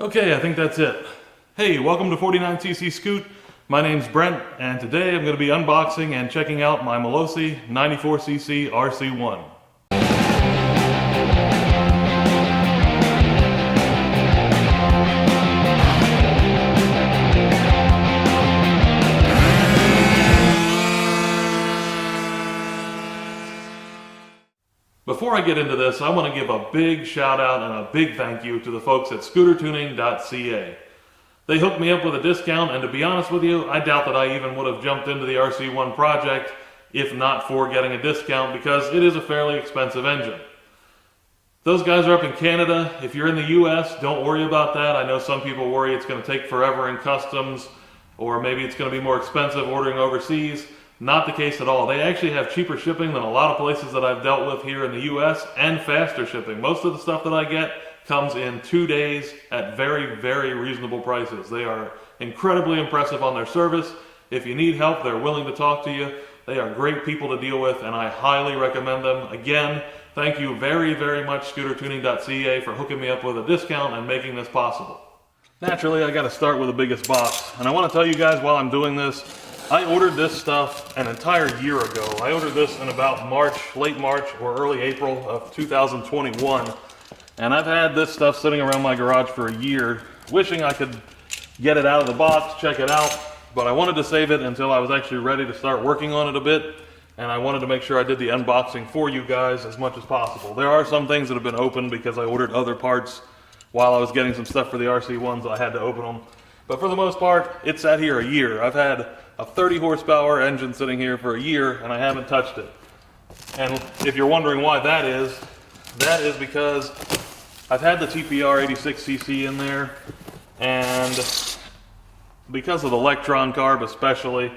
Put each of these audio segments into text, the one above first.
Okay, I think that's it. Hey, welcome to 49cc Scoot. My name's Brent, and today I'm going to be unboxing and checking out my Malossi 94cc RC1. Before I get into this, I want to give a big shout out and a big thank you to the folks at ScooterTuning.Ca. They hooked me up with a discount, and to be honest with you, I doubt that I even would have jumped into the RC1 project if not for getting a discount, because it is a fairly expensive engine. Those guys are up in Canada. If you're in the US, don't worry about that. I know some people worry it's going to take forever in customs, or maybe it's going to be more expensive ordering overseas. Not the case at all. They actually have cheaper shipping than a lot of places that I've dealt with here in the US, and faster shipping. Most of the stuff that I get comes in 2 days at very, very reasonable prices. They are incredibly impressive on their service. If you need help, they're willing to talk to you. They are great people to deal with, and I highly recommend them. Again, thank you very, very much, ScooterTuning.Ca, for hooking me up with a discount and making this possible. Naturally, I got to start with the biggest box, and I want to tell you guys while I'm doing this, I ordered this stuff an entire year ago. I ordered this in about March, late March or early April of 2021. And I've had this stuff sitting around my garage for a year, wishing I could get it out of the box, check it out, but I wanted to save it until I was actually ready to start working on it a bit, and I wanted to make sure I did the unboxing for you guys as much as possible. There are some things that have been opened because I ordered other parts while I was getting some stuff for the RC1s, I had to open them. But for the most part, it sat here a year. I've had a 30 horsepower engine sitting here for a year, and I haven't touched it. And if you're wondering why that is because I've had the TPR 86cc in there, and because of the Electron carb especially,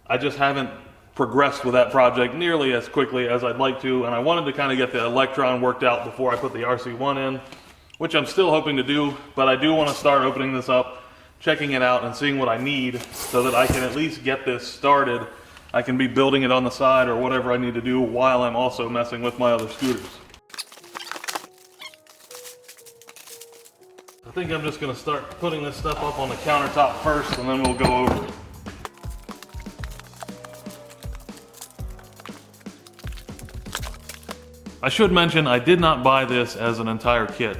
I just haven't progressed with that project nearly as quickly as I'd like to, and I wanted to kind of get the Electron worked out before I put the RC1 in, which I'm still hoping to do, but I do want to start opening this up, checking it out and seeing what I need so that I can at least get this started. I can be building it on the side or whatever I need to do while I'm also messing with my other scooters. I think I'm just going to start putting this stuff up on the countertop first, and then we'll go over it. I should mention I did not buy this as an entire kit.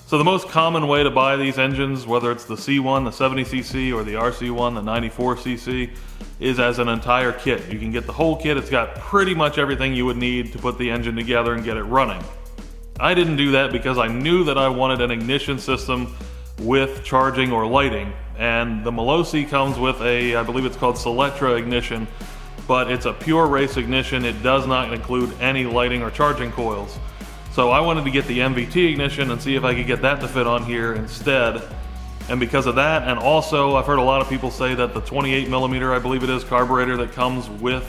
So the most common way to buy these engines, whether it's the C1, the 70cc, or the RC1, the 94cc, is as an entire kit. You can get the whole kit. It's got pretty much everything you would need to put the engine together and get it running. I didn't do that because I knew that I wanted an ignition system with charging or lighting. And the Malossi comes with a, I believe it's called Selectra ignition, but it's a pure race ignition. It does not include any lighting or charging coils. So I wanted to get the MVT ignition and see if I could get that to fit on here instead. And because of that, and also I've heard a lot of people say that the 28mm, I believe it is, carburetor that comes with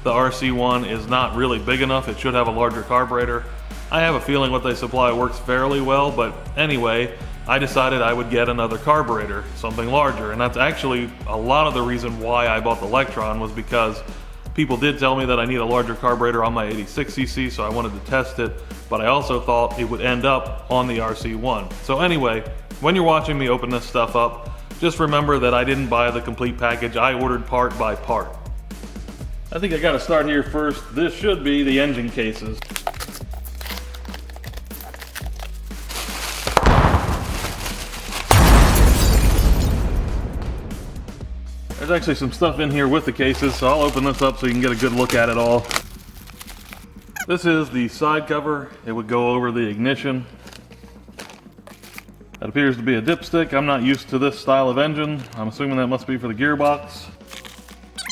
the RC1 is not really big enough. It should have a larger carburetor. I have a feeling what they supply works fairly well, but anyway, I decided I would get another carburetor, something larger. And that's actually a lot of the reason why I bought the Electron, was because people did tell me that I need a larger carburetor on my 86cc, so I wanted to test it, but I also thought it would end up on the RC1. So anyway, when you're watching me open this stuff up, just remember that I didn't buy the complete package. I ordered part by part. I think I gotta start here first. This should be the engine cases. There's actually some stuff in here with the cases, so I'll open this up so you can get a good look at it all. This is the side cover. It would go over the ignition. That appears to be a dipstick. I'm not used to this style of engine. I'm assuming that must be for the gearbox.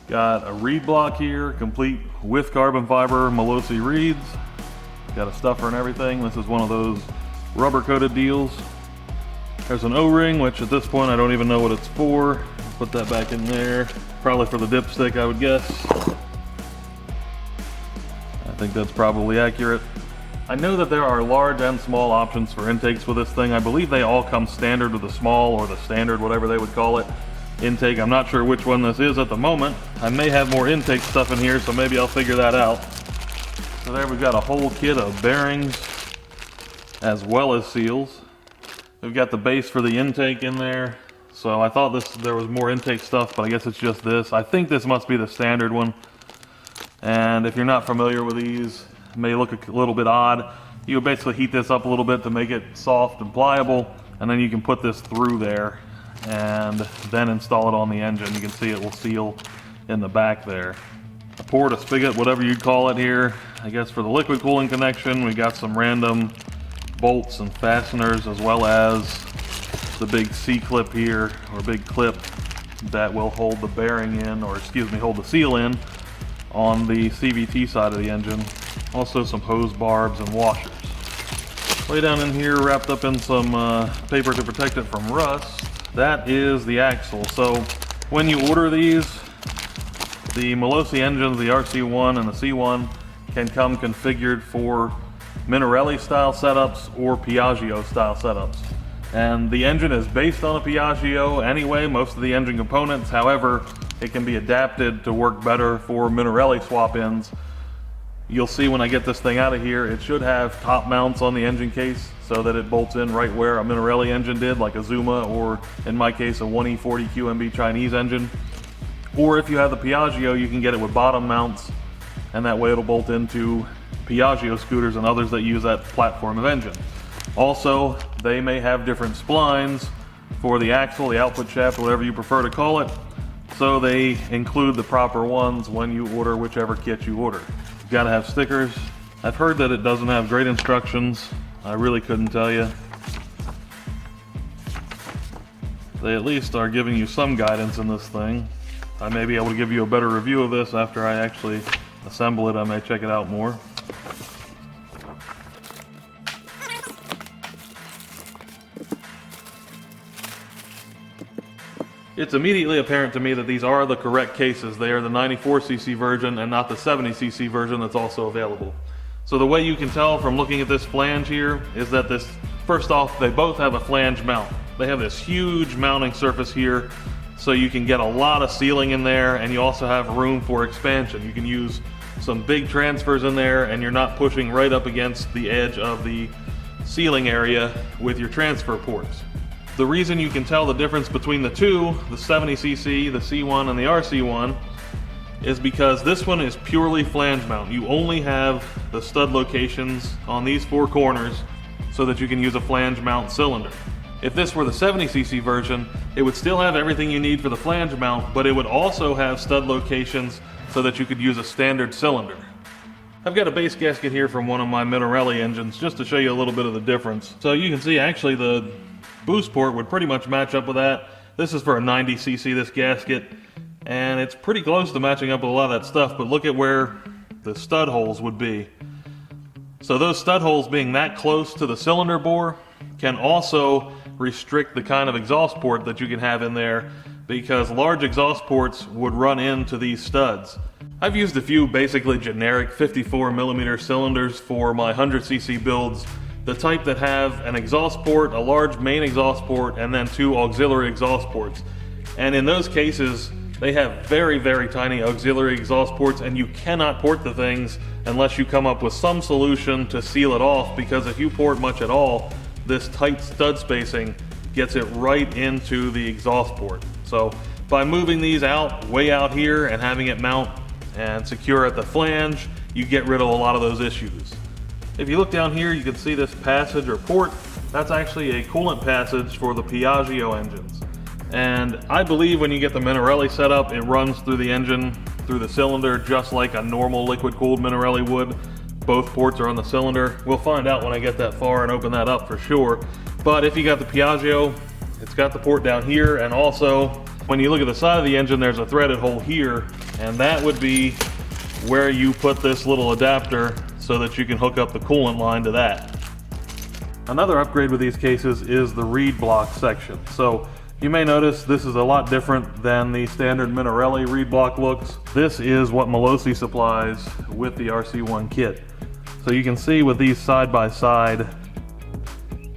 Got a reed block here, complete with carbon fiber Malossi reeds. Got a stuffer and everything. This is one of those rubber coated deals. There's an O-ring, which at this point I don't even know what it's for. Put that back in there. Probably for the dipstick, I would guess. I think that's probably accurate. I know that there are large and small options for intakes with this thing. I believe they all come standard with the small or the standard, whatever they would call it, intake. I'm not sure which one this is at the moment. I may have more intake stuff in here, so maybe I'll figure that out. So there we've got a whole kit of bearings as well as seals. We've got the base for the intake in there. So I thought there was more intake stuff, but I guess it's just this. I think this must be the standard one. And if you're not familiar with these, it may look a little bit odd. You would basically heat this up a little bit to make it soft and pliable, and then you can put this through there and then install it on the engine. You can see it will seal in the back there. A port, a spigot, whatever you'd call it here. I guess for the liquid cooling connection, we got some random bolts and fasteners, as well as the big C-clip here, or big clip that will hold the bearing in, or excuse me, hold the seal in on the CVT side of the engine. Also some hose barbs and washers. Way down in here, wrapped up in some paper to protect it from rust, that is the axle. So when you order these, the Malossi engines, the RC1 and the C1, can come configured for Minarelli style setups or Piaggio style setups. And the engine is based on a Piaggio anyway, most of the engine components. However, it can be adapted to work better for Minarelli swap-ins. You'll see when I get this thing out of here, it should have top mounts on the engine case so that it bolts in right where a Minarelli engine did, like a Zuma, or in my case, a 1E40 QMB Chinese engine. Or if you have the Piaggio, you can get it with bottom mounts, and that way it'll bolt into Piaggio scooters and others that use that platform of engine. Also, they may have different splines for the axle, the output shaft, whatever you prefer to call it, so they include the proper ones when you order whichever kit you order. You've got to have stickers. I've heard that it doesn't have great instructions. I really couldn't tell you. They at least are giving you some guidance in this thing. I may be able to give you a better review of this after I actually assemble it. I may check it out more. It's immediately apparent to me that these are the correct cases. They are the 94cc version and not the 70cc version that's also available. So the way you can tell from looking at this flange here is that this, first off, they both have a flange mount. They have this huge mounting surface here, so you can get a lot of sealing in there, and you also have room for expansion. You can use some big transfers in there, and you're not pushing right up against the edge of the sealing area with your transfer ports. The reason you can tell the difference between the two, the 70cc, the C1, and the RC1, is because this one is purely flange mount. You only have the stud locations on these four corners so that you can use a flange mount cylinder. If this were the 70cc version, it would still have everything you need for the flange mount, but it would also have stud locations so that you could use a standard cylinder. I've got a base gasket here from one of my Minarelli engines just to show you a little bit of the difference. So you can see actually the boost port would pretty much match up with that. This is for a 90cc, this gasket, and it's pretty close to matching up with a lot of that stuff, but look at where the stud holes would be. So those stud holes being that close to the cylinder bore can also restrict the kind of exhaust port that you can have in there, because large exhaust ports would run into these studs. I've used a few basically generic 54mm cylinders for my 100cc builds, the type that have an exhaust port, a large main exhaust port, and then two auxiliary exhaust ports. And in those cases, they have very, very tiny auxiliary exhaust ports, and you cannot port the things unless you come up with some solution to seal it off, because if you port much at all, this tight stud spacing gets it right into the exhaust port. So by moving these out, way out here, and having it mount and secure at the flange, you get rid of a lot of those issues. If you look down here, you can see this passage or port. That's actually a coolant passage for the Piaggio engines. And I believe when you get the Minarelli set up, it runs through the engine, through the cylinder, just like a normal liquid-cooled Minarelli would. Both ports are on the cylinder. We'll find out when I get that far and open that up for sure. But if you got the Piaggio, it's got the port down here, and also when you look at the side of the engine, there's a threaded hole here, and that would be where you put this little adapter so that you can hook up the coolant line to that. Another upgrade with these cases is the reed block section. So you may notice this is a lot different than the standard Minarelli reed block looks. This is what Malossi supplies with the RC1 kit. So you can see with these side by side,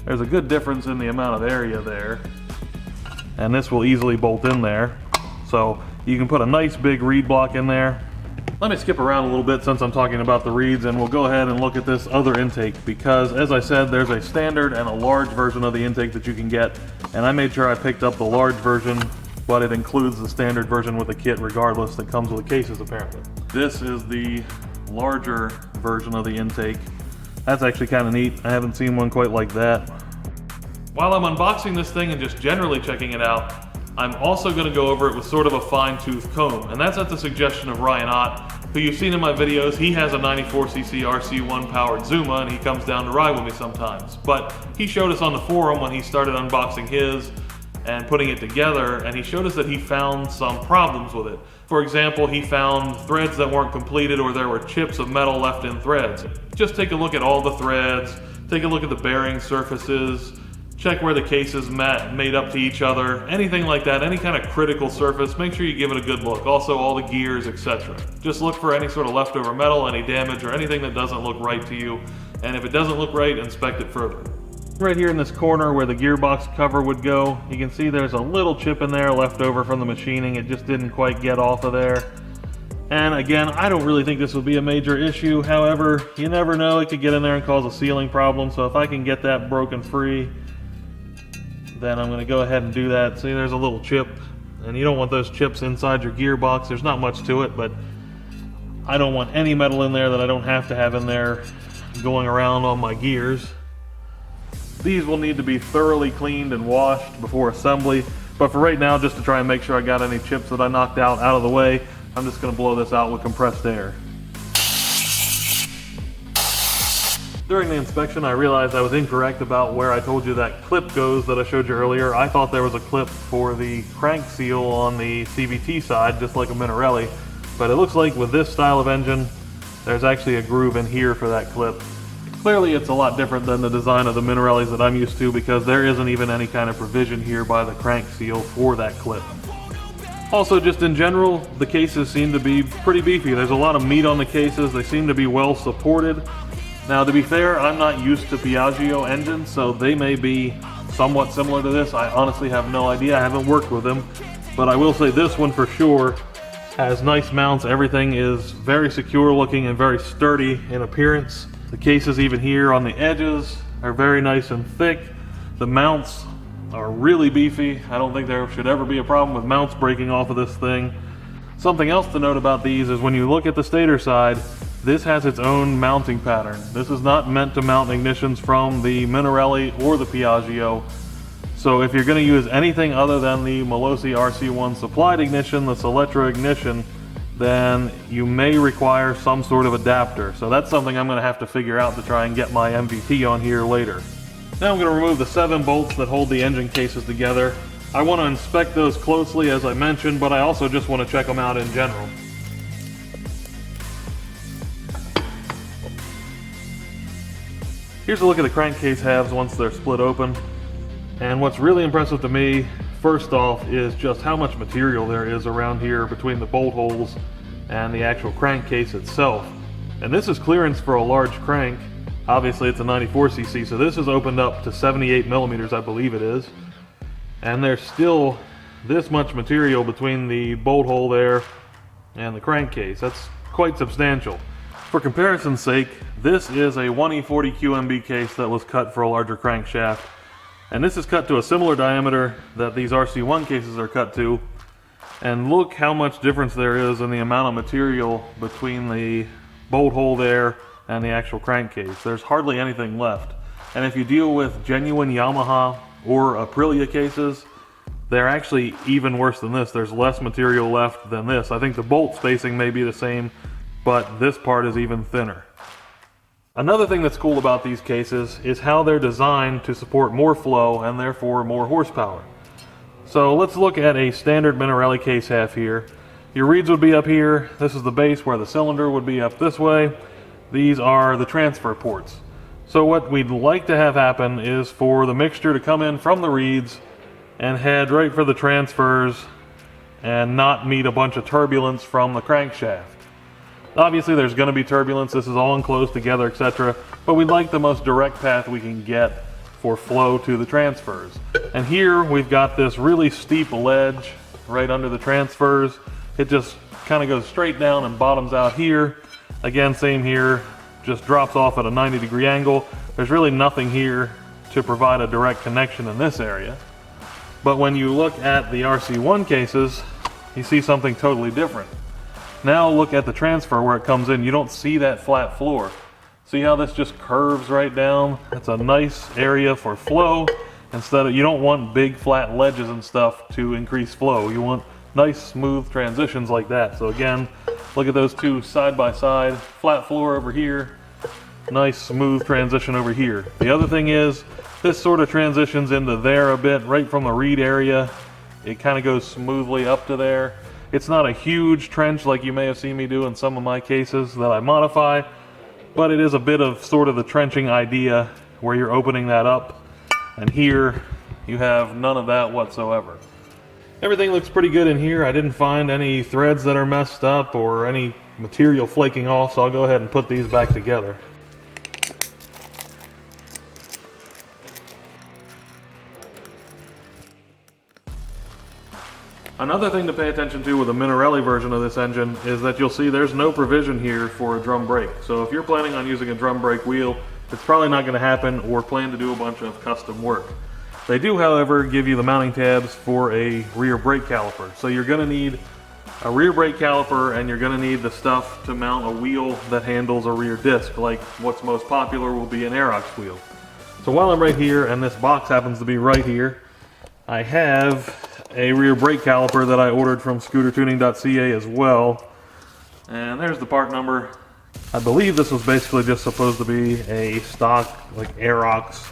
there's a good difference in the amount of area there. And this will easily bolt in there. So you can put a nice big reed block in there. Let me skip around a little bit since I'm talking about the reeds, and we'll go ahead and look at this other intake, because as I said, there's a standard and a large version of the intake that you can get, and I made sure I picked up the large version, but it includes the standard version with the kit regardless that comes with the cases apparently. This is the larger version of the intake. That's actually kind of neat. I haven't seen one quite like that. While I'm unboxing this thing and just generally checking it out, I'm also going to go over it with sort of a fine-tooth comb, and that's at the suggestion of Ryan Ott, who you've seen in my videos. He has a 94cc RC1 powered Zuma, and he comes down to ride with me sometimes. But he showed us on the forum when he started unboxing his and putting it together, and he showed us that he found some problems with it. For example, he found threads that weren't completed, or there were chips of metal left in threads. Just take a look at all the threads, take a look at the bearing surfaces, check where the cases made up to each other, anything like that, any kind of critical surface, make sure you give it a good look. Also all the gears, etc. Just look for any sort of leftover metal, any damage, or anything that doesn't look right to you. And if it doesn't look right, inspect it further. Right here in this corner where the gearbox cover would go, you can see there's a little chip in there left over from the machining. It just didn't quite get off of there. And again, I don't really think this would be a major issue. However, you never know, it could get in there and cause a sealing problem. So if I can get that broken free, then I'm going to go ahead and do that. See, there's a little chip, and you don't want those chips inside your gearbox. There's not much to it, but I don't want any metal in there that I don't have to have in there going around on my gears. These will need to be thoroughly cleaned and washed before assembly, but for right now, just to try and make sure I got any chips that I knocked out of the way, I'm just going to blow this out with compressed air. During the inspection, I realized I was incorrect about where I told you that clip goes that I showed you earlier. I thought there was a clip for the crank seal on the CVT side, just like a Minarelli, but it looks like with this style of engine, there's actually a groove in here for that clip. Clearly, it's a lot different than the design of the Minarellis that I'm used to, because there isn't even any kind of provision here by the crank seal for that clip. Also, just in general, the cases seem to be pretty beefy. There's a lot of meat on the cases. They seem to be well supported. Now, to be fair, I'm not used to Piaggio engines, so they may be somewhat similar to this. I honestly have no idea. I haven't worked with them, but I will say this one for sure has nice mounts. Everything is very secure looking and very sturdy in appearance. The cases even here on the edges are very nice and thick. The mounts are really beefy. I don't think there should ever be a problem with mounts breaking off of this thing. Something else to note about these is when you look at the stator side, this has its own mounting pattern. This is not meant to mount ignitions from the Minarelli or the Piaggio. So if you're going to use anything other than the Malossi RC1 supplied ignition, this electro ignition, then you may require some sort of adapter. So that's something I'm going to have to figure out to try and get my MVT on here later. Now I'm going to remove the 7 bolts that hold the engine cases together. I want to inspect those closely as I mentioned, but I also just want to check them out in general. Here's a look at the crankcase halves once they're split open. And what's really impressive to me, first off, is just how much material there is around here between the bolt holes and the actual crankcase itself. And this is clearance for a large crank. Obviously it's a 94cc, so this is opened up to 78 millimeters, I believe it is. And there's still this much material between the bolt hole there and the crankcase. That's quite substantial. For comparison's sake, this is a 1E40 QMB case that was cut for a larger crankshaft. And this is cut to a similar diameter that these RC1 cases are cut to. And look how much difference there is in the amount of material between the bolt hole there and the actual crankcase. There's hardly anything left. And if you deal with genuine Yamaha or Aprilia cases, they're actually even worse than this. There's less material left than this. I think the bolt spacing may be the same, but this part is even thinner. Another thing that's cool about these cases is how they're designed to support more flow and therefore more horsepower. So let's look at a standard Minarelli case half here. Your reeds would be up here. This is the base where the cylinder would be up this way. These are the transfer ports. So what we'd like to have happen is for the mixture to come in from the reeds and head right for the transfers and not meet a bunch of turbulence from the crankshaft. Obviously there's going to be turbulence, this is all enclosed together, etc. But we'd like the most direct path we can get for flow to the transfers. And here we've got this really steep ledge right under the transfers. It just kind of goes straight down and bottoms out here. Again, same here, just drops off at a 90-degree angle. There's really nothing here to provide a direct connection in this area. But when you look at the RC1 cases, you see something totally different. Now look at the transfer where it comes in. You don't see that flat floor. See how this just curves right down? It's a nice area for flow. Instead of, you don't want big flat ledges and stuff to increase flow. You want nice smooth transitions like that. So again, look at those two side by side. Flat floor over here, nice smooth transition over here. The other thing is, this sort of transitions into there a bit, right from the reed area. It kind of goes smoothly up to there. It's not a huge trench like you may have seen me do in some of my cases that I modify, but it is a bit of sort of the trenching idea where you're opening that up. And here, you have none of that whatsoever. Everything looks pretty good in here. I didn't find any threads that are messed up or any material flaking off, so I'll go ahead and put these back together. Another thing to pay attention to with the Minarelli version of this engine is that you'll see there's no provision here for a drum brake. So if you're planning on using a drum brake wheel, it's probably not going to happen, or plan to do a bunch of custom work. They do, however, give you the mounting tabs for a rear brake caliper. So you're going to need a rear brake caliper, and you're going to need the stuff to mount a wheel that handles a rear disc, like what's most popular will be an Aerox wheel. So while I'm right here, and this box happens to be right here, I have a rear brake caliper that I ordered from ScooterTuning.Ca as well. And there's the part number. I believe this was basically just supposed to be a stock, like Aerox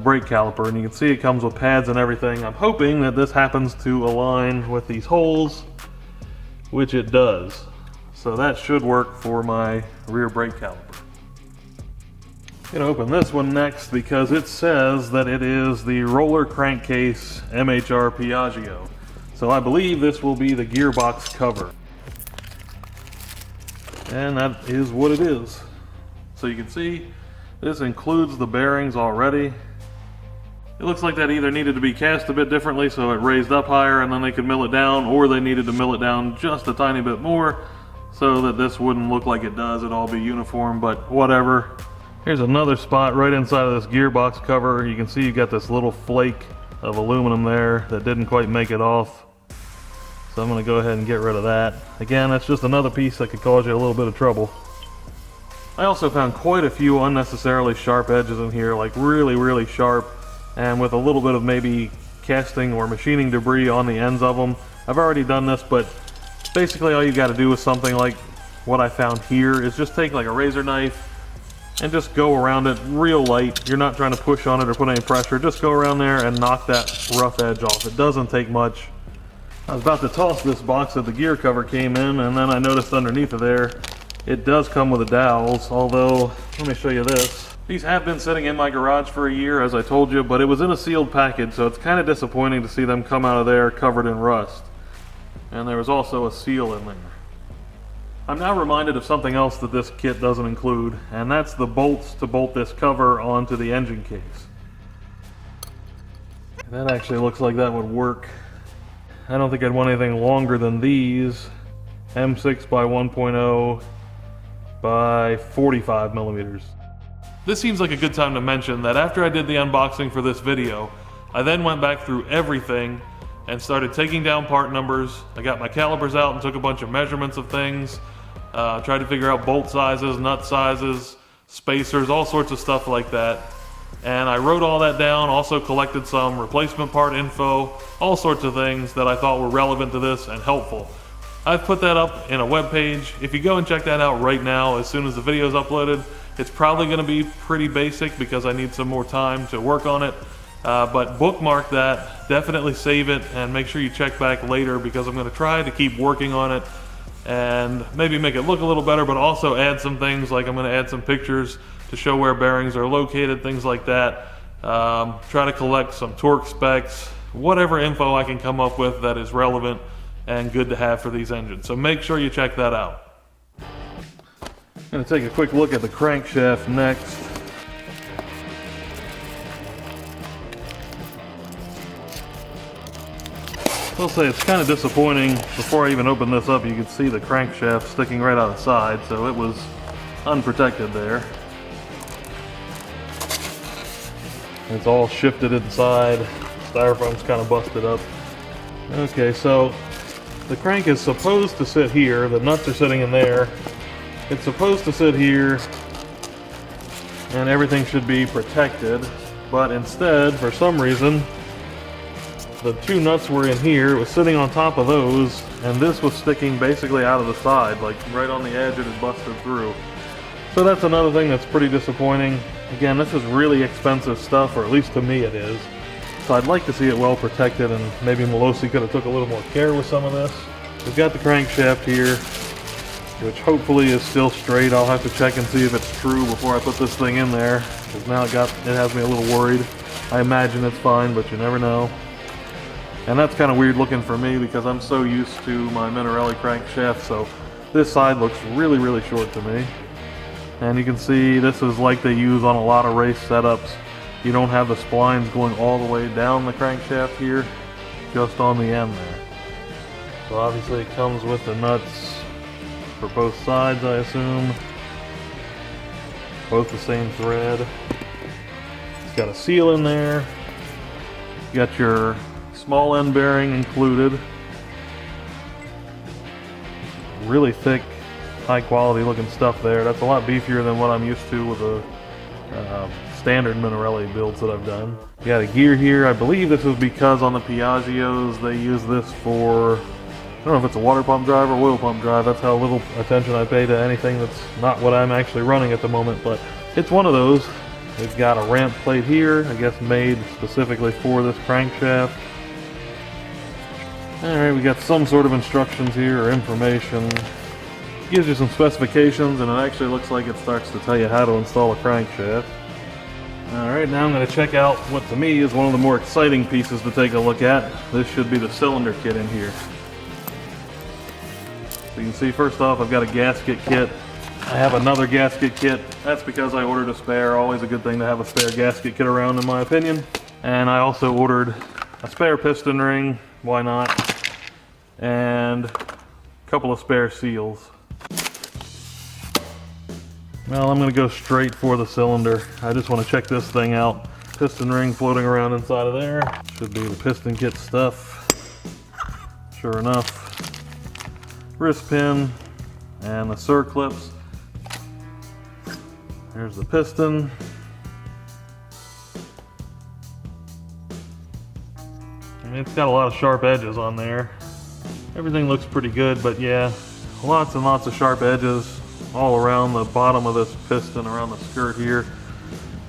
brake caliper, and you can see it comes with pads and everything. I'm hoping that this happens to align with these holes, which it does. So that should work for my rear brake caliper. I'm going to open this one next because it says that it is the roller crankcase MHR Piaggio. So I believe this will be the gearbox cover. And that is what it is. So you can see this includes the bearings already. It looks like that either needed to be cast a bit differently so it raised up higher and then they could mill it down, or they needed to mill it down just a tiny bit more so that this wouldn't look like it does. It'd all be uniform, but whatever. Here's another spot right inside of this gearbox cover. You can see you got this little flake of aluminum there that didn't quite make it off. So I'm going to go ahead and get rid of that. Again, that's just another piece that could cause you a little bit of trouble. I also found quite a few unnecessarily sharp edges in here, like really sharp, and with a little bit of maybe casting or machining debris on the ends of them. I've already done this, but basically all you got to do with something like what I found here is just take like a razor knife and just go around it real light. You're not trying to push on it or put any pressure. Just go around there and knock that rough edge off. It doesn't take much. I was about to toss this box that the gear cover came in, and then I noticed underneath of there, it does come with the dowels, although, let me show you this. These have been sitting in my garage for a year, as I told you, but it was in a sealed package, so it's kind of disappointing to see them come out of there covered in rust. And there was also a seal in there. I'm now reminded of something else that this kit doesn't include, and that's the bolts to bolt this cover onto the engine case. That actually looks like that would work. I don't think I'd want anything longer than these. M6 by 1.0 by 45 millimeters. This seems like a good time to mention that after I did the unboxing for this video, I then went back through everything and started taking down part numbers. I got my calipers out and took a bunch of measurements of things, tried to figure out bolt sizes, nut sizes, spacers, all sorts of stuff like that. And I wrote all that down, also collected some replacement part info, all sorts of things that I thought were relevant to this and helpful. I've put that up in a web page. If you go and check that out right now, as soon as the video is uploaded, it's probably going to be pretty basic because I need some more time to work on it. But bookmark that, definitely save it, and make sure you check back later because I'm going to try to keep working on it and maybe make it look a little better, but also add some things, like I'm going to add some pictures to show where bearings are located, things like that. Try to collect some torque specs, whatever info I can come up with that is relevant and good to have for these engines. So make sure you check that out. I'm going to take a quick look at the crankshaft next. I'll say it's kind of disappointing. Before I even opened this up, you could see the crankshaft sticking right out of the side, so it was unprotected there. It's all shifted inside. Styrofoam's kind of busted up. Okay, so the crank is supposed to sit here. The nuts are sitting in there. It's supposed to sit here, and everything should be protected. But instead, for some reason, the two nuts were in here. It was sitting on top of those, and this was sticking basically out of the side, like right on the edge. It had busted through. So that's another thing that's pretty disappointing. Again, this is really expensive stuff, or at least to me it is. So I'd like to see it well protected, and maybe Malossi could have took a little more care with some of this. We've got the crankshaft here, which hopefully is still straight. I'll have to check and see if it's true before I put this thing in there, because now it has me a little worried. I imagine it's fine, but you never know. And that's kind of weird looking for me, because I'm so used to my Minarelli crankshaft, so this side looks really, really short to me. And you can see this is like they use on a lot of race setups. You don't have the splines going all the way down the crankshaft here, just on the end there. So obviously it comes with the nuts for both sides, I assume. Both the same thread. It's got a seal in there. You got your small end bearing included. Really thick, high quality looking stuff there. That's a lot beefier than what I'm used to with the standard Minarelli builds that I've done. You got a gear here. I believe this is because on the Piaggios they use this for, I don't know if it's a water pump drive or oil pump drive. That's how little attention I pay to anything that's not what I'm actually running at the moment, but it's one of those. It's got a ramp plate here, I guess made specifically for this crankshaft. Alright, we got some sort of instructions here, or information. Gives you some specifications, and it actually looks like it starts to tell you how to install a crankshaft. Alright, now I'm going to check out what to me is one of the more exciting pieces to take a look at. This should be the cylinder kit in here. So you can see, first off, I've got a gasket kit. I have another gasket kit. That's because I ordered a spare. Always a good thing to have a spare gasket kit around, in my opinion. And I also ordered a spare piston ring. Why not? And a couple of spare seals. Well, I'm going to go straight for the cylinder. I just want to check this thing out. Piston ring floating around inside of there. Should be the piston kit stuff. Sure enough. Wrist pin and the circlips. There's the piston. I mean, it's got a lot of sharp edges on there. Everything looks pretty good, but yeah, lots and lots of sharp edges all around the bottom of this piston, around the skirt here,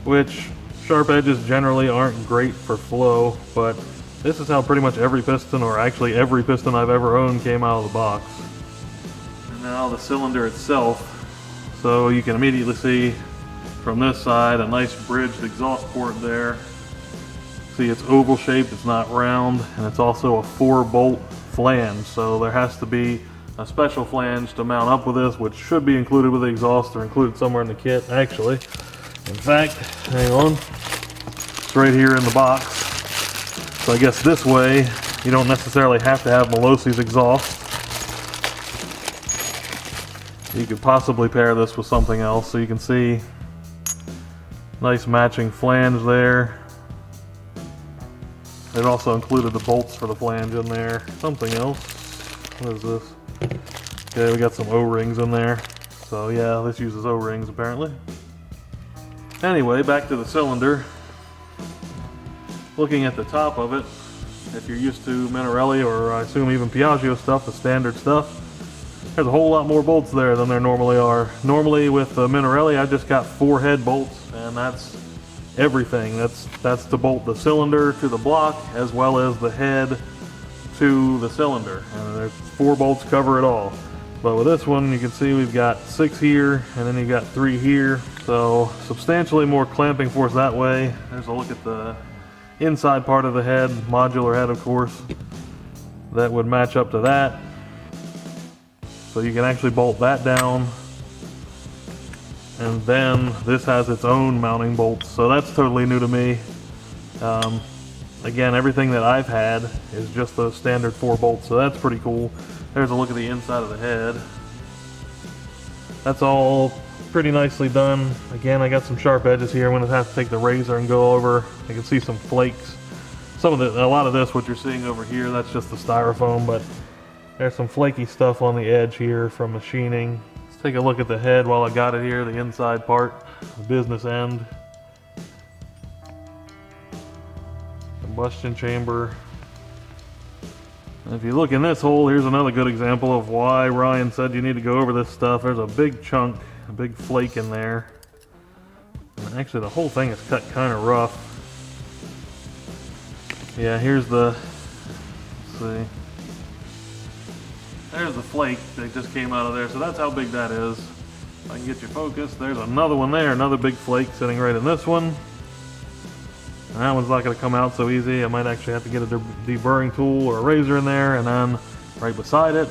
which sharp edges generally aren't great for flow, but this is how pretty much every piston, or actually every piston I've ever owned, came out of the box. And now the cylinder itself. So you can immediately see from this side a nice bridged exhaust port there. See, it's oval shaped, it's not round, and it's also a 4-bolt flange, so there has to be a special flange to mount up with this, which should be included with the exhaust, or included somewhere in the kit, actually. In fact, hang on, it's right here in the box. So I guess this way, you don't necessarily have to have Malossi's exhaust. You could possibly pair this with something else, so you can see nice matching flange there. It also included the bolts for the flange in there. Something else. What is this? Okay, we got some O-rings in there. So yeah, this uses O-rings apparently. Anyway, back to the cylinder. Looking at the top of it, if you're used to Minarelli, or I assume even Piaggio stuff, the standard stuff, there's a whole lot more bolts there than there normally are. Normally with the Minarelli, I just got 4 head bolts, and that's everything. That's to bolt the cylinder to the block, as well as the head to the cylinder. And there's 4 bolts cover it all. But with this one, you can see we've got 6 here, and then you got 3 here. So substantially more clamping force that way. There's a look at the inside part of the head, modular head of course, that would match up to that. So you can actually bolt that down. And then this has its own mounting bolts, so that's totally new to me. again, everything that I've had is just those standard 4 bolts, so that's pretty cool. There's a look at the inside of the head. That's all pretty nicely done. Again, I got some sharp edges here. I'm going to have to take the razor and go over. You can see some flakes. A lot of this, what you're seeing over here, that's just the styrofoam, but there's some flaky stuff on the edge here from machining. Let's take a look at the head while I got it here, the inside part, the business end. Combustion chamber. And if you look in this hole, here's another good example of why Ryan said you need to go over this stuff. There's a big chunk, a big flake in there. And actually the whole thing is cut kind of rough. Yeah, here's the, let's see. There's the flake that just came out of there, so that's how big that is. If I can get you focused, there's another one there, another big flake sitting right in this one. And that one's not going to come out so easy. I might actually have to get a deburring tool or a razor in there, and then right beside it,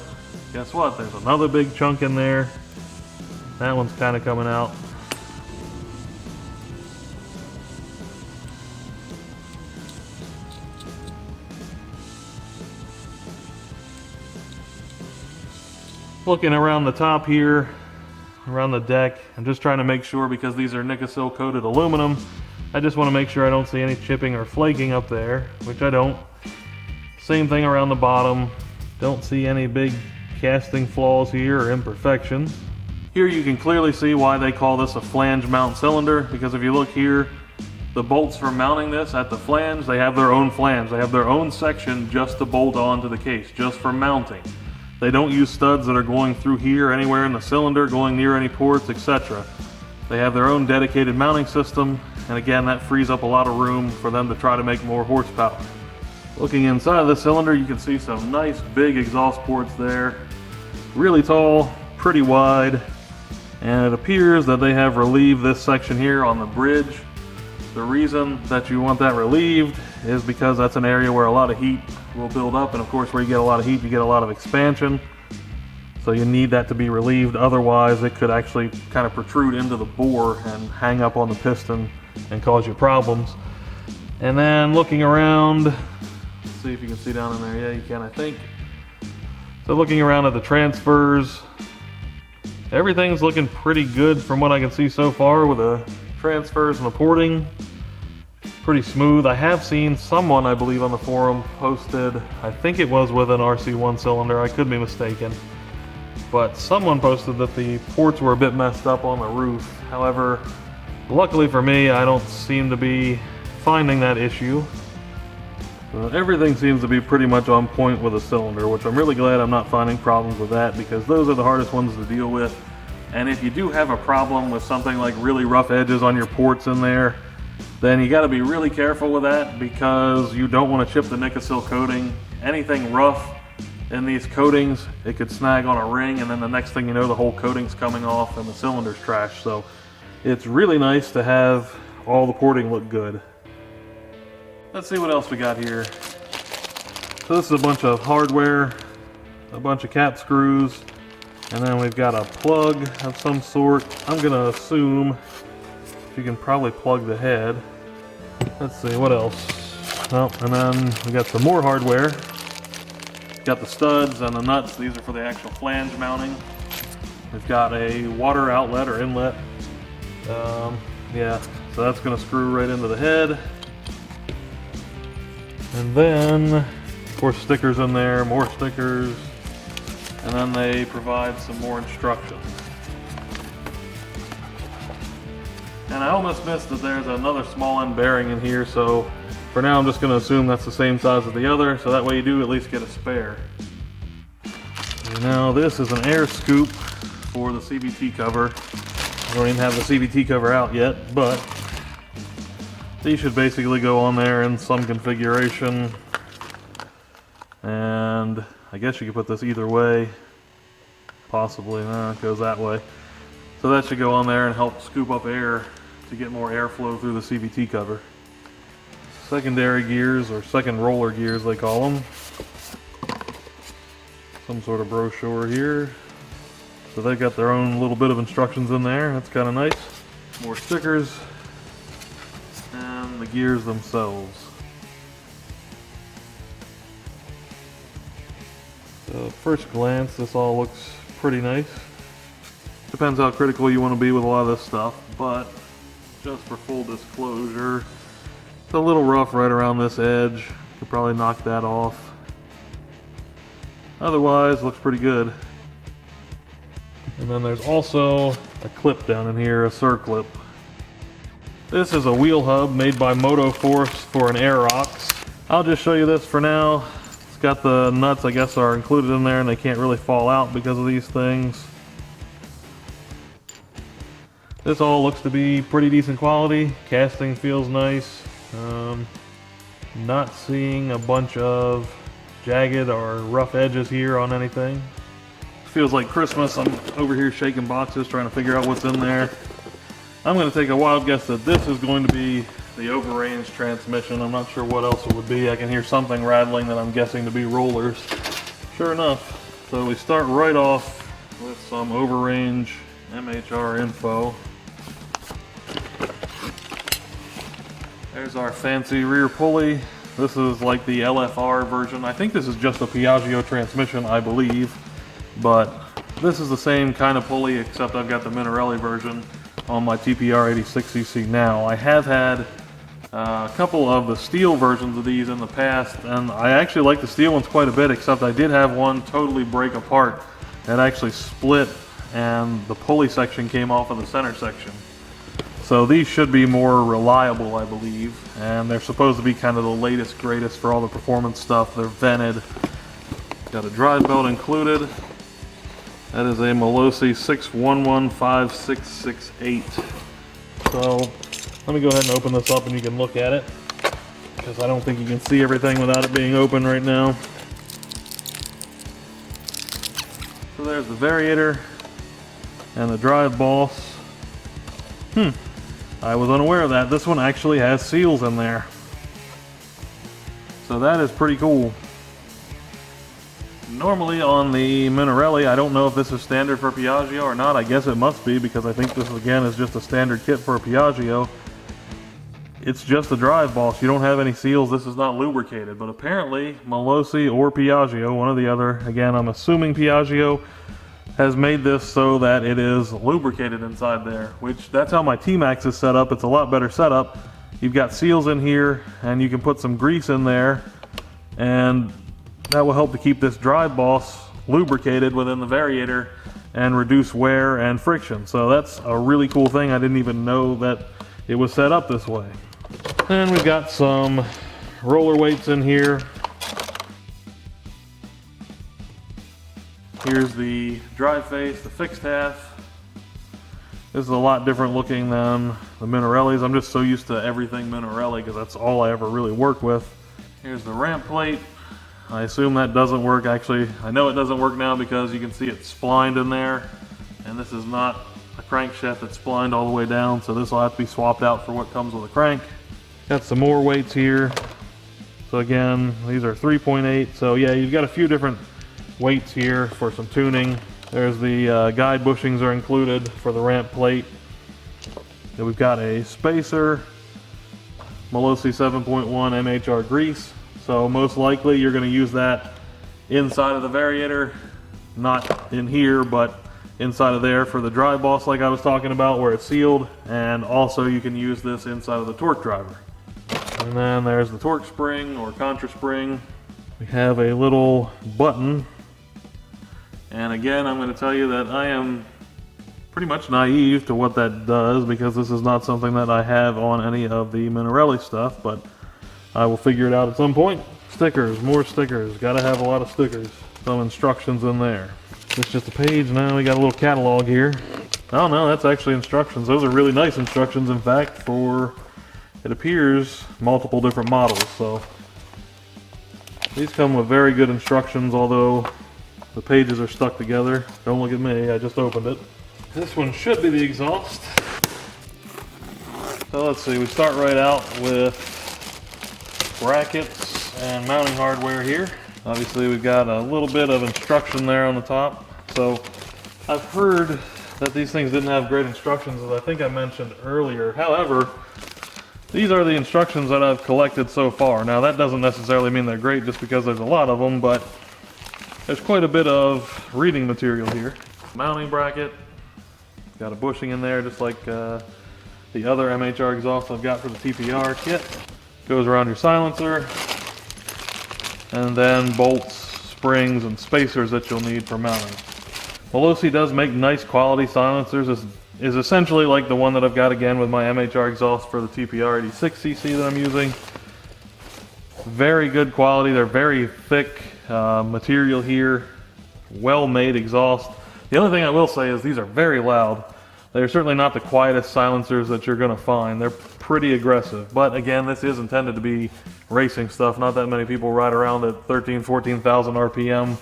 guess what? There's another big chunk in there. That one's kind of coming out. Looking around the top here, around the deck, I'm just trying to make sure, because these are Nikasil coated aluminum, I just want to make sure I don't see any chipping or flaking up there, which I don't. Same thing around the bottom. Don't see any big casting flaws here or imperfections. Here you can clearly see why they call this a flange mount cylinder, because if you look here, the bolts for mounting this at the flange, they have their own flange. They have their own section just to bolt onto the case, just for mounting. They don't use studs that are going through here, anywhere in the cylinder, going near any ports, etc. They have their own dedicated mounting system, and again, that frees up a lot of room for them to try to make more horsepower. Looking inside of the cylinder, you can see some nice big exhaust ports there. Really tall, pretty wide, and it appears that they have relieved this section here on the bridge. The reason that you want that relieved is because that's an area where a lot of heat will build up, and of course where you get a lot of heat, you get a lot of expansion. So you need that to be relieved, otherwise it could actually kind of protrude into the bore and hang up on the piston and cause you problems. And then looking around, let's see if you can see down in there. Yeah, you can, I think. So looking around at the transfers, everything's looking pretty good from what I can see so far with the transfers and the porting. Pretty smooth. I have seen someone, I believe on the forum, posted, I think it was with an RC1 cylinder, I could be mistaken, but someone posted that the ports were a bit messed up on the roof. However, luckily for me, I don't seem to be finding that issue. So everything seems to be pretty much on point with the cylinder, which I'm really glad I'm not finding problems with that, because those are the hardest ones to deal with. And if you do have a problem with something like really rough edges on your ports in there, then you got to be really careful with that, because you don't want to chip the Nikasil coating. Anything rough in these coatings, it could snag on a ring, and then the next thing you know, the whole coating's coming off and the cylinder's trashed. So it's really nice to have all the porting look good. Let's see what else we got here. So this is a bunch of hardware, a bunch of cap screws, and then we've got a plug of some sort. I'm gonna assume you can probably plug the head. Let's see, what else? Oh, and then we got some more hardware. Got the studs and the nuts. These are for the actual flange mounting. We've got a water outlet or inlet. Yeah, so that's gonna screw right into the head. And then, of course, stickers in there, more stickers. And then they provide some more instructions. And I almost missed that there's another small end bearing in here, so for now I'm just going to assume that's the same size as the other, so that way you do at least get a spare. And now this is an air scoop for the CVT cover. I don't even have the CVT cover out yet, but these should basically go on there in some configuration. And I guess you could put this either way. Possibly, no, it goes that way. So that should go on there and help scoop up air to get more airflow through the CVT cover. Secondary gears, or second roller gears they call them. Some sort of brochure here. So they've got their own little bit of instructions in there. That's kind of nice. More stickers. And the gears themselves. So at first glance, this all looks pretty nice. Depends how critical you want to be with a lot of this stuff, but just for full disclosure, it's a little rough right around this edge. Could probably knock that off. Otherwise, looks pretty good. And then there's also a clip down in here, a circlip. This is a wheel hub made by MotoForce for an Aerox. I'll just show you this for now. It's got the nuts, I guess, are included in there and they can't really fall out because of these things. This all looks to be pretty decent quality. Casting feels nice. Not seeing a bunch of jagged or rough edges here on anything. Feels like Christmas. I'm over here shaking boxes trying to figure out what's in there. I'm going to take a wild guess that this is going to be the overrange transmission. I'm not sure what else it would be. I can hear something rattling that I'm guessing to be rollers. Sure enough. So we start right off with some overrange MHR info. There's our fancy rear pulley. This is like the LFR version. I think this is just a Piaggio transmission, I believe. But this is the same kind of pulley, except I've got the Moreira version on my TPR 86cc now. I have had a couple of the steel versions of these in the past, and I actually like the steel ones quite a bit, except I did have one totally break apart. It actually split, and the pulley section came off of the center section. So these should be more reliable, I believe, and they're supposed to be kind of the latest, greatest for all the performance stuff. They're vented. Got a drive belt included. That is a Malossi 6115668. So let me go ahead and open this up and you can look at it, because I don't think you can see everything without it being open right now. So there's the Variator and the drive boss. I was unaware of that. This one actually has seals in there. So that is pretty cool. Normally on the Moreira, I don't know if this is standard for Piaggio or not. I guess it must be, because I think this again is just a standard kit for a Piaggio. It's just a drive boss. You don't have any seals. This is not lubricated. But apparently Malossi or Piaggio, one or the other, again I'm assuming Piaggio, has made this so that it is lubricated inside there, which that's how my T-Max is set up. It's a lot better setup. You've got seals in here and you can put some grease in there, and that will help to keep this drive boss lubricated within the Variator and reduce wear and friction. So that's a really cool thing. I didn't even know that it was set up this way. And we've got some roller weights in here. Here's the drive face, the fixed half. This is a lot different looking than the Moreiras. I'm just so used to everything Moreira because that's all I ever really work with. Here's the ramp plate. I assume that doesn't work. Actually, I know it doesn't work now because you can see it's splined in there. And this is not a crankshaft that's splined all the way down, so this will have to be swapped out for what comes with a crank. Got some more weights here. So again, these are 3.8. So yeah, you've got a few different weights here for some tuning. There's the guide bushings are included for the ramp plate. Then we've got a spacer, Malossi 7.1 MHR grease. So most likely you're going to use that inside of the Variator, not in here, but inside of there for the drive boss like I was talking about, where it's sealed. And also you can use this inside of the torque driver. And then there's the torque spring or contra spring. We have a little button. And again, I'm going to tell you that I am pretty much naive to what that does, because this is not something that I have on any of the Moreira stuff, but I will figure it out at some point. Stickers, more stickers. Gotta have a lot of stickers. Some instructions in there. It's just a page. Now we got a little catalog here. Oh no, that's actually instructions. Those are really nice instructions, in fact, for, it appears, multiple different models. So these come with very good instructions, although the pages are stuck together. Don't look at me, I just opened it. This one should be the exhaust. So let's see, we start right out with brackets and mounting hardware here. Obviously we've got a little bit of instruction there on the top. So I've heard that these things didn't have great instructions, as I think I mentioned earlier. However, these are the instructions that I've collected so far. Now that doesn't necessarily mean they're great just because there's a lot of them, but There's quite a bit of reading material here. Mounting bracket, got a bushing in there just like the other MHR exhaust I've got for the TPR kit. Goes around your silencer, and then bolts, springs, and spacers that you'll need for mounting. Malossi does make nice quality silencers. This is essentially like the one that I've got again with my MHR exhaust for the TPR 86cc that I'm using. Very good quality. They're very thick material here. Well made exhaust. The only thing I will say is these are very loud. They're certainly not the quietest silencers that you're going to find. They're pretty aggressive. But again, this is intended to be racing stuff. Not that many people ride around at 13,000, 14,000 RPM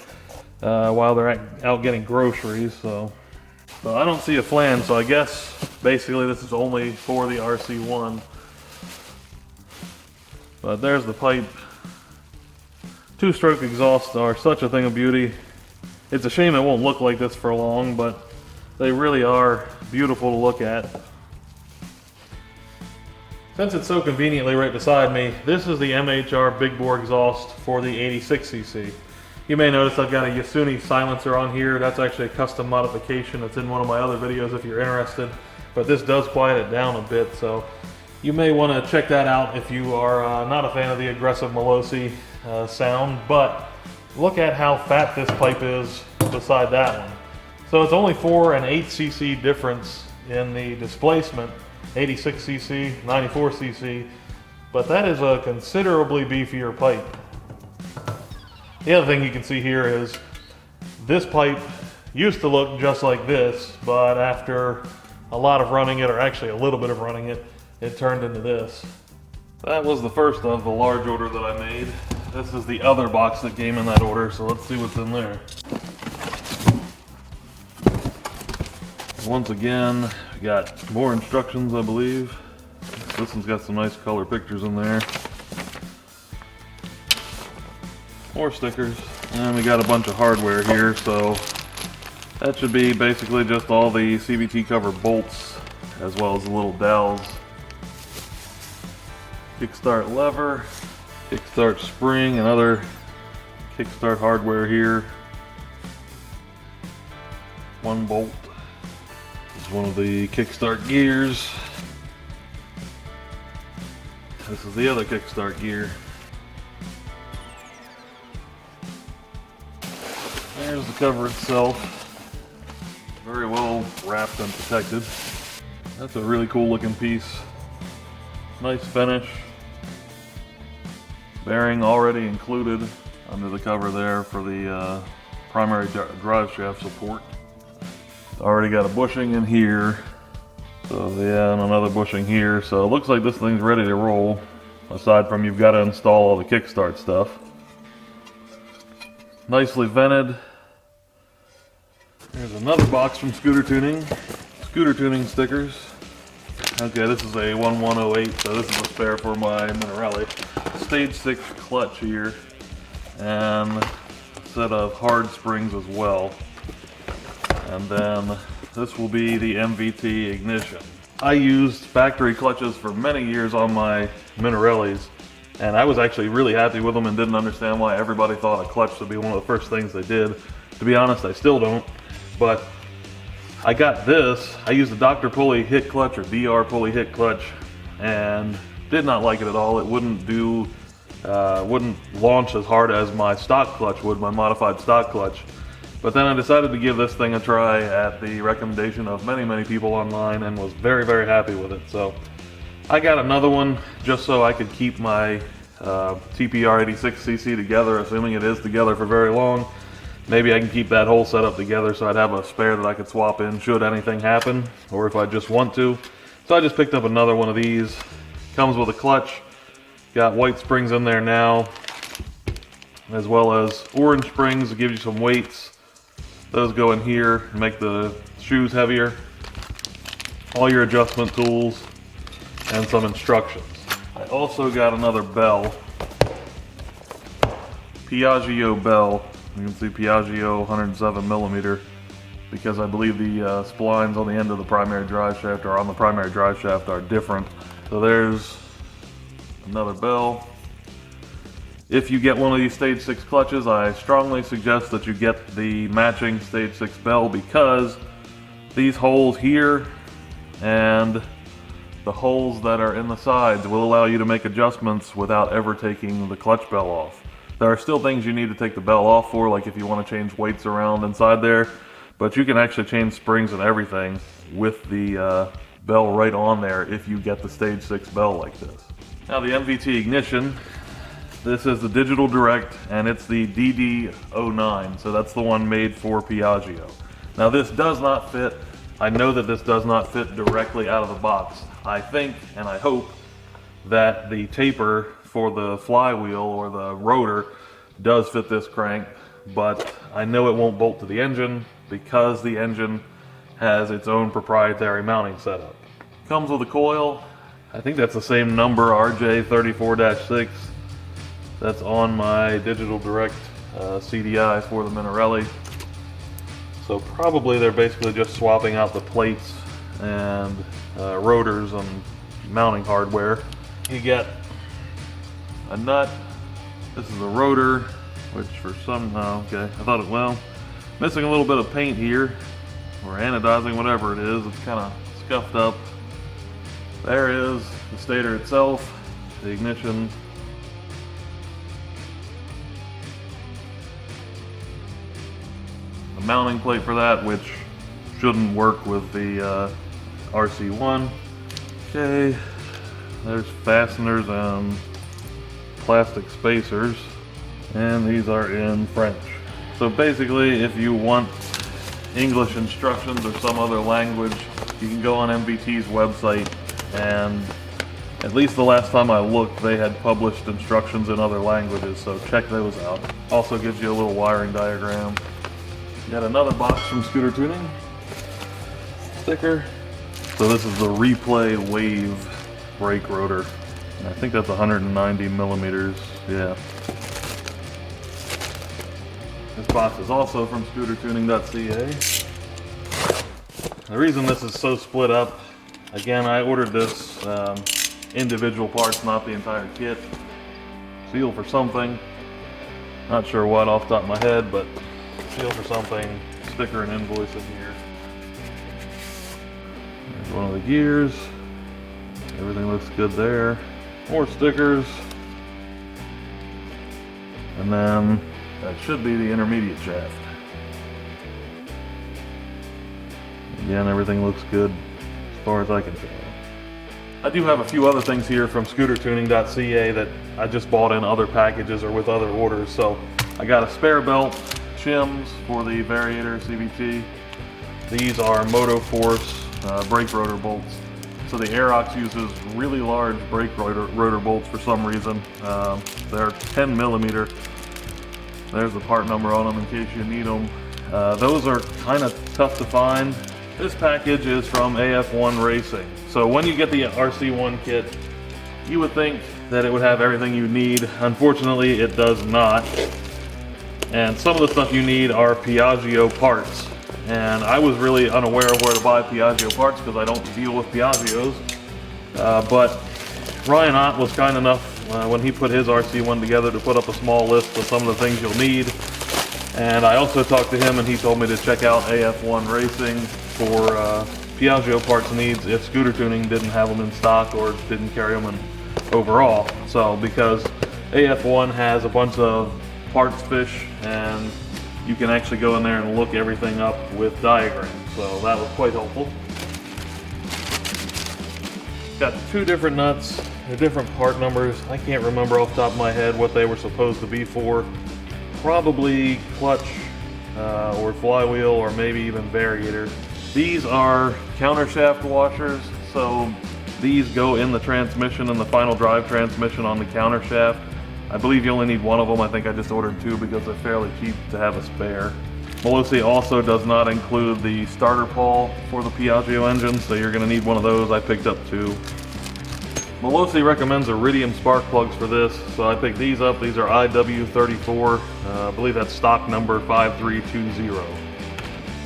while they're out getting groceries. So I don't see a flange, so I guess basically this is only for the RC1. But there's the pipe. Two-stroke exhausts are such a thing of beauty. It's a shame it won't look like this for long, but they really are beautiful to look at. Since it's so conveniently right beside me, this is the MHR big bore exhaust for the 86cc. You may notice I've got a Yasuni silencer on here. That's actually a custom modification. It's in one of my other videos if you're interested. But this does quiet it down a bit, so you may want to check that out if you are not a fan of the aggressive Malossi sound. But look at how fat this pipe is beside that one. So it's only 4 and 8cc difference in the displacement, 86cc, 94cc, but that is a considerably beefier pipe. The other thing you can see here is this pipe used to look just like this, but after a lot of running it, or actually a little bit of running it, it turned into this. That was the first of the large order that I made. This is the other box that came in that order, so let's see what's in there. Once again, we got more instructions, I believe. This one's got some nice color pictures in there. More stickers. And we got a bunch of hardware here, so that should be basically just all the CVT cover bolts, as well as the little dowels. Kickstart lever, kickstart spring, and other kickstart hardware here. One bolt. This is one of the kickstart gears. This is the other kickstart gear. There's the cover itself. Very well wrapped and protected. That's a really cool looking piece. Nice finish. Bearing already included under the cover there for the primary drive shaft support. Already got a bushing in here. So yeah, and another bushing here. So it looks like this thing's ready to roll. Aside from you've got to install all the kickstart stuff. Nicely vented. There's another box from Scooter Tuning. Scooter Tuning stickers. Okay, this is a 1108, so this is a spare for my Moreira. Stage6 clutch here. And a set of hard springs as well. And then this will be the MVT ignition. I used factory clutches for many years on my Moreiras, and I was actually really happy with them and didn't understand why everybody thought a clutch would be one of the first things they did. To be honest, I still don't, but I got this. I used the Dr. Pulley hit clutch, or DR Pulley hit clutch, and did not like it at all. It wouldn't launch as hard as my stock clutch would, my modified stock clutch. But then I decided to give this thing a try at the recommendation of many, many people online, and was very, very happy with it. So I got another one just so I could keep my TPR 86cc together, assuming it is together for very long. Maybe I can keep that whole setup together so I'd have a spare that I could swap in should anything happen, or if I just want to. So I just picked up another one of these. Comes with a clutch. Got white springs in there now, as well as orange springs to give you some weights. Those go in here and make the shoes heavier. All your adjustment tools and some instructions. I also got another bell. Piaggio bell. You can see Piaggio 107mm, because I believe the splines on the end of the primary drive shaft, or on the primary drive shaft, are different. So there's another bell. If you get one of these Stage 6 clutches, I strongly suggest that you get the matching Stage 6 bell, because these holes here and the holes that are in the sides will allow you to make adjustments without ever taking the clutch bell off. There are still things you need to take the bell off for, like if you want to change weights around inside there, but you can actually change springs and everything with the bell right on there if you get the Stage 6 bell like this. Now the MVT ignition, this is the digital direct, and it's the DD09, so that's the one made for Piaggio. Now this does not fit, I know that this does not fit directly out of the box. I think, and I hope, that the taper for the flywheel or the rotor does fit this crank, but I know it won't bolt to the engine because the engine has its own proprietary mounting setup. Comes with a coil. I think that's the same number, RJ34-6. That's on my digital direct CDI for the Minarelli. So probably they're basically just swapping out the plates and rotors and mounting hardware. You get a nut. This is a rotor, which for some, okay, I thought it, well, missing a little bit of paint here, or anodizing, whatever it is. It's kind of scuffed up. There is the stator itself, the ignition. The mounting plate for that, which shouldn't work with the RC1. Okay, there's fasteners and plastic spacers, and these are in French. So basically, if you want English instructions or some other language, you can go on MVT's website, and at least the last time I looked, they had published instructions in other languages, so check those out. Also gives you a little wiring diagram. Got another box from Scooter Tuning. Sticker. So this is the Replay Wave brake rotor. I think that's 190 millimeters, yeah. This box is also from ScooterTuning.Ca. The reason this is so split up, again, I ordered this individual parts, not the entire kit. Seal for something. Not sure what off the top of my head, but seal for something. Sticker and invoice in here. There's one of the gears. Everything looks good there. More stickers. And then that should be the intermediate shaft. Again, everything looks good as far as I can tell. I do have a few other things here from ScooterTuning.Ca that I just bought in other packages or with other orders. So I got a spare belt, shims for the Variator CVT. These are MotoForce brake rotor bolts. So the Aerox uses really large brake rotor bolts for some reason. They're 10 millimeter. There's the part number on them in case you need them. Those are kind of tough to find. This package is from AF1 Racing. So when you get the RC1 kit, you would think that it would have everything you need. Unfortunately, it does not. And some of the stuff you need are Piaggio parts. And I was really unaware of where to buy Piaggio parts because I don't deal with Piaggios. But Ryan Ott was kind enough when he put his RC1 together to put up a small list of some of the things you'll need. And I also talked to him and he told me to check out AF1 Racing for Piaggio parts needs if Scooter Tuning didn't have them in stock or didn't carry them in overall. So because AF1 has a bunch of parts fiche and you can actually go in there and look everything up with diagrams. So that was quite helpful. Got two different nuts. They're different part numbers. I can't remember off the top of my head what they were supposed to be for. Probably clutch or flywheel or maybe even variator. These are countershaft washers. So these go in the transmission and the final drive transmission on the countershaft. I believe you only need one of them. I think I just ordered two because they're fairly cheap to have a spare. Malossi also does not include the starter pawl for the Piaggio engine, so you're going to need one of those. I picked up two. Malossi recommends iridium spark plugs for this, so I picked these up. These are IW34. I believe that's stock number 5320.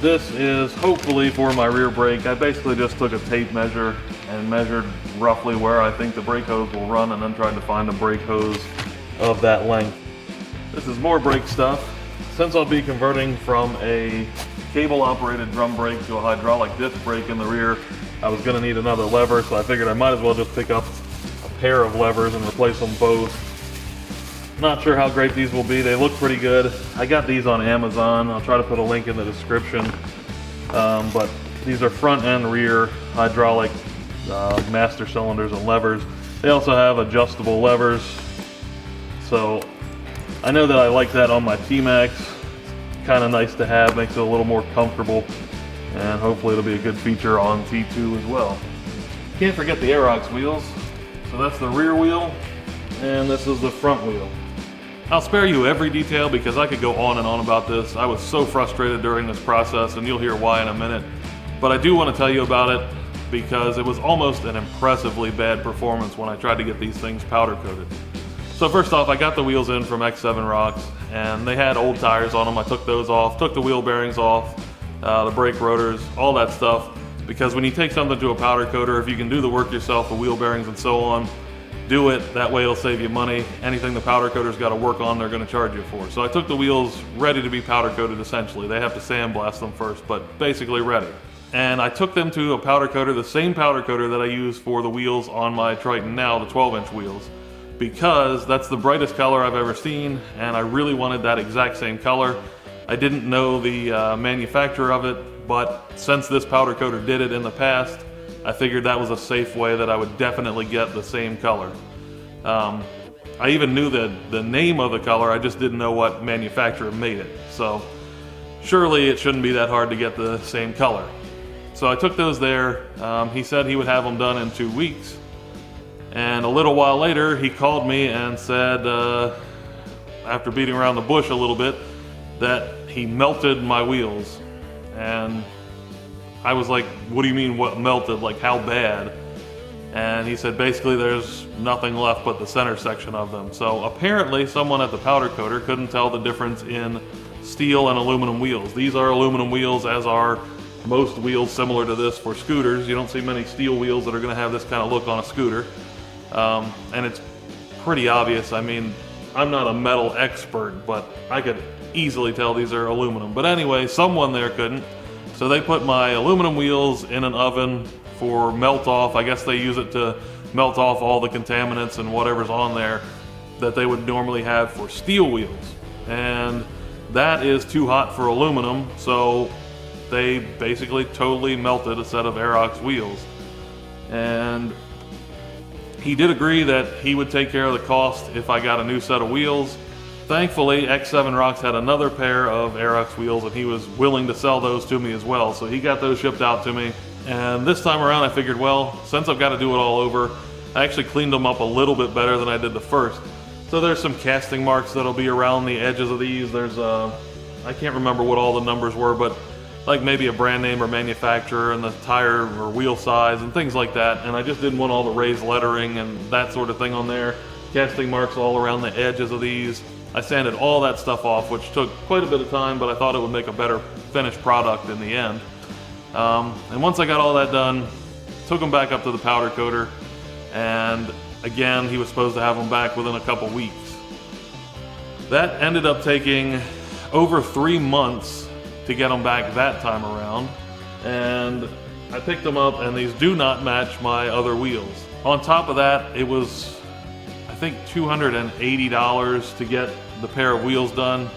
This is hopefully for my rear brake. I basically just took a tape measure and measured roughly where I think the brake hose will run and then tried to find a brake hose of that length. This is more brake stuff. Since I'll be converting from a cable operated drum brake to a hydraulic disc brake in the rear, I was going to need another lever, so I figured I might as well just pick up a pair of levers and replace them both. Not sure how great these will be. They look pretty good. I got these on Amazon. I'll try to put a link in the description. But these are front and rear hydraulic master cylinders and levers. They also have adjustable levers. So I know that I like that on my T-Max. Kind of nice to have, makes it a little more comfortable. And hopefully it'll be a good feature on T2 as well. Can't forget the Aerox wheels. So that's the rear wheel, and this is the front wheel. I'll spare you every detail because I could go on and on about this. I was so frustrated during this process, and you'll hear why in a minute. But I do want to tell you about it because it was almost an impressively bad performance when I tried to get these things powder coated. So first off, I got the wheels in from X7 Rocks, and they had old tires on them. I took those off, took the wheel bearings off, the brake rotors, all that stuff. Because when you take something to a powder coater, if you can do the work yourself, the wheel bearings and so on, do it. That way it'll save you money. Anything the powder coater's got to work on, they're going to charge you for. So I took the wheels ready to be powder coated essentially. They have to sandblast them first, but basically ready. And I took them to a powder coater, the same powder coater that I use for the wheels on my Triton now, the 12-inch wheels. Because that's the brightest color I've ever seen, and I really wanted that exact same color. I didn't know the manufacturer of it, but since this powder coater did it in the past, I figured that was a safe way that I would definitely get the same color. I even knew the name of the color, I just didn't know what manufacturer made it. So surely it shouldn't be that hard to get the same color. So I took those there. He said he would have them done in 2 weeks. And a little while later, he called me and said, after beating around the bush a little bit, that he melted my wheels. And I was like, what do you mean what melted? Like how bad? And he said basically there's nothing left but the center section of them. So apparently someone at the powder coater couldn't tell the difference in steel and aluminum wheels. These are aluminum wheels, as are most wheels similar to this for scooters. You don't see many steel wheels that are going to have this kind of look on a scooter. And it's pretty obvious. I mean, I'm not a metal expert, but I could easily tell these are aluminum. But anyway, someone there couldn't. So they put my aluminum wheels in an oven for melt off. I guess they use it to melt off all the contaminants and whatever's on there that they would normally have for steel wheels. And that is too hot for aluminum, so they basically totally melted a set of Aerox wheels. And he did agree that he would take care of the cost if I got a new set of wheels. Thankfully, X7 Rocks had another pair of Aerox wheels, and he was willing to sell those to me as well. So he got those shipped out to me. And this time around I figured, well, since I've got to do it all over, I actually cleaned them up a little bit better than I did the first. So there's some casting marks that'll be around the edges of these. There's I can't remember what all the numbers were, but like maybe a brand name or manufacturer and the tire or wheel size and things like that. And I just didn't want all the raised lettering and that sort of thing on there. Casting marks all around the edges of these. I sanded all that stuff off, which took quite a bit of time, but I thought it would make a better finished product in the end. And once I got all that done, took them back up to the powder coater, and again, he was supposed to have them back within a couple weeks. That ended up taking over 3 months to get them back that time around, and I picked them up, and these do not match my other wheels. On top of that, it was, I think, $280 to get the pair of wheels done,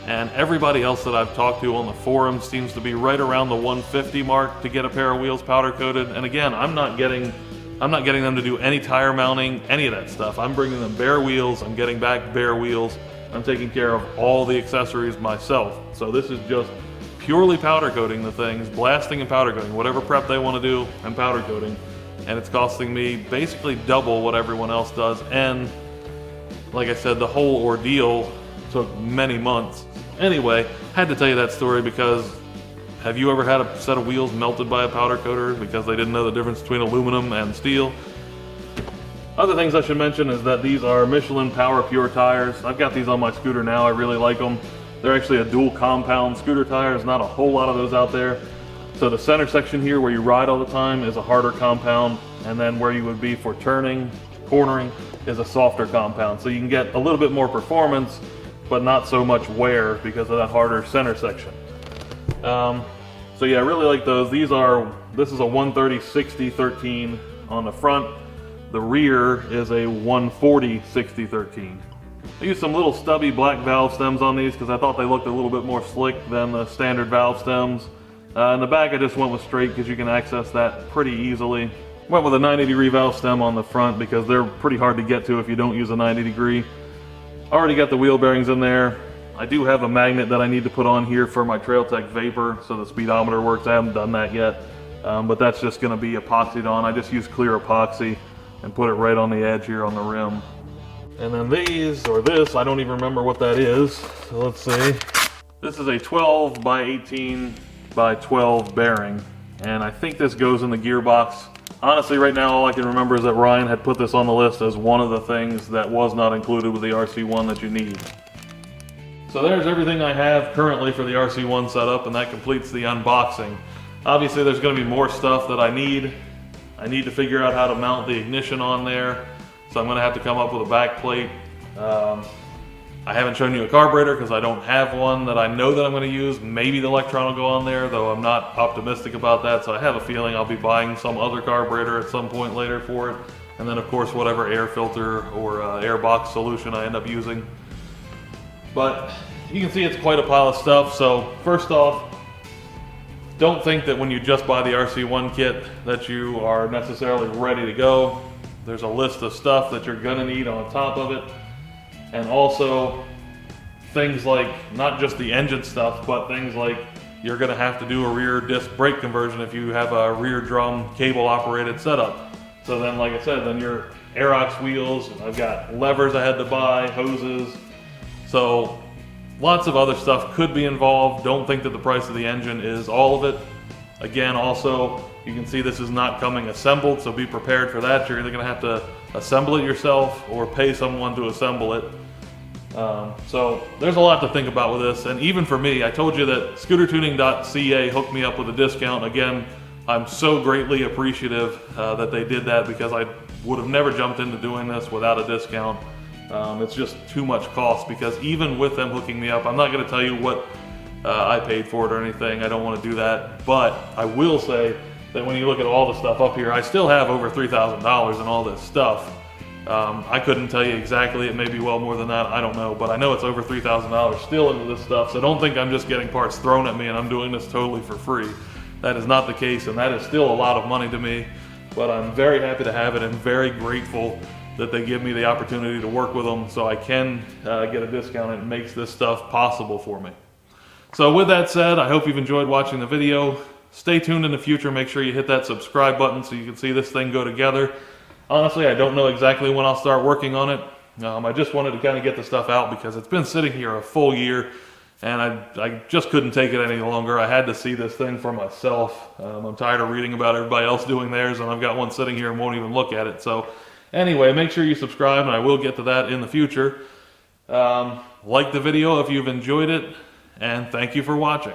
and everybody else that I've talked to on the forum seems to be right around the $150 mark to get a pair of wheels powder coated. And again, I'm not getting them to do any tire mounting, any of that stuff. I'm bringing them bare wheels, I'm getting back bare wheels, I'm taking care of all the accessories myself. So this is just purely powder coating the things, blasting and powder coating, whatever prep they want to do, and powder coating. And it's costing me basically double what everyone else does. And like I said, the whole ordeal took many months. Anyway, had to tell you that story because have you ever had a set of wheels melted by a powder coater because they didn't know the difference between aluminum and steel? Other things I should mention is that these are Michelin Power Pure tires. I've got these on my scooter now. I really like them. They're actually a dual compound scooter tire. There's not a whole lot of those out there. So the center section here where you ride all the time is a harder compound, and then where you would be for turning cornering is a softer compound. So you can get a little bit more performance, but not so much wear because of that harder center section. So yeah, I really like those. This is a 130/60/13 on the front. The rear is a 140/60/13. I used some little stubby black valve stems on these because I thought they looked a little bit more slick than the standard valve stems. In the back I just went with straight because you can access that pretty easily. Went with a 90-degree valve stem on the front because they're pretty hard to get to if you don't use a 90-degree. Already got the wheel bearings in there. I do have a magnet that I need to put on here for my TrailTech Vapor so the speedometer works. I haven't done that yet, but that's just going to be epoxied on. I just use clear epoxy and put it right on the edge here on the rim. And then these, or this, I don't even remember what that is. So let's see. This is a 12x18x12 bearing, and I think this goes in the gearbox. Honestly, right now all I can remember is that Ryan had put this on the list as one of the things that was not included with the RC1 that you need. So there's everything I have currently for the RC1 setup, and that completes the unboxing. Obviously there's going to be more stuff that I need. I need to figure out how to mount the ignition on there, so I'm going to have to come up with a back plate. I haven't shown you a carburetor because I don't have one that I know that I'm going to use. Maybe the Electron will go on there, though I'm not optimistic about that, so I have a feeling I'll be buying some other carburetor at some point later for it. And then of course whatever air filter or air box solution I end up using. But you can see it's quite a pile of stuff. So first off, don't think that when you just buy the RC1 kit that you are necessarily ready to go. There's a list of stuff that you're going to need on top of it. And also things like not just the engine stuff, but things like you're going to have to do a rear disc brake conversion if you have a rear drum cable operated setup. So then, like I said, then your Aerox wheels, I've got levers I had to buy, hoses. So lots of other stuff could be involved. Don't think that the price of the engine is all of it. Again, also, you can see this is not coming assembled, so be prepared for that. You're either going to have to assemble it yourself or pay someone to assemble it. So there's a lot to think about with this, and even for me, I told you that ScooterTuning.Ca hooked me up with a discount. Again, I'm so greatly appreciative that they did that because I would have never jumped into doing this without a discount. It's just too much cost because even with them hooking me up, I'm not going to tell you what I paid for it or anything. I don't want to do that, but I will say that when you look at all the stuff up here, I still have over $3,000 in all this stuff. I couldn't tell you exactly, it may be well more than that, I don't know, but I know it's over $3,000 still into this stuff, so don't think I'm just getting parts thrown at me and I'm doing this totally for free. That is not the case, and that is still a lot of money to me, but I'm very happy to have it and very grateful that they give me the opportunity to work with them so I can get a discount, and it makes this stuff possible for me. So with that said, I hope you've enjoyed watching the video. Stay tuned in the future, make sure you hit that subscribe button so you can see this thing go together. Honestly, I don't know exactly when I'll start working on it. I just wanted to kind of get the stuff out because it's been sitting here a full year and I just couldn't take it any longer. I had to see this thing for myself. I'm tired of reading about everybody else doing theirs, and I've got one sitting here and won't even look at it. So anyway, make sure you subscribe, and I will get to that in the future. Like the video if you've enjoyed it, and thank you for watching.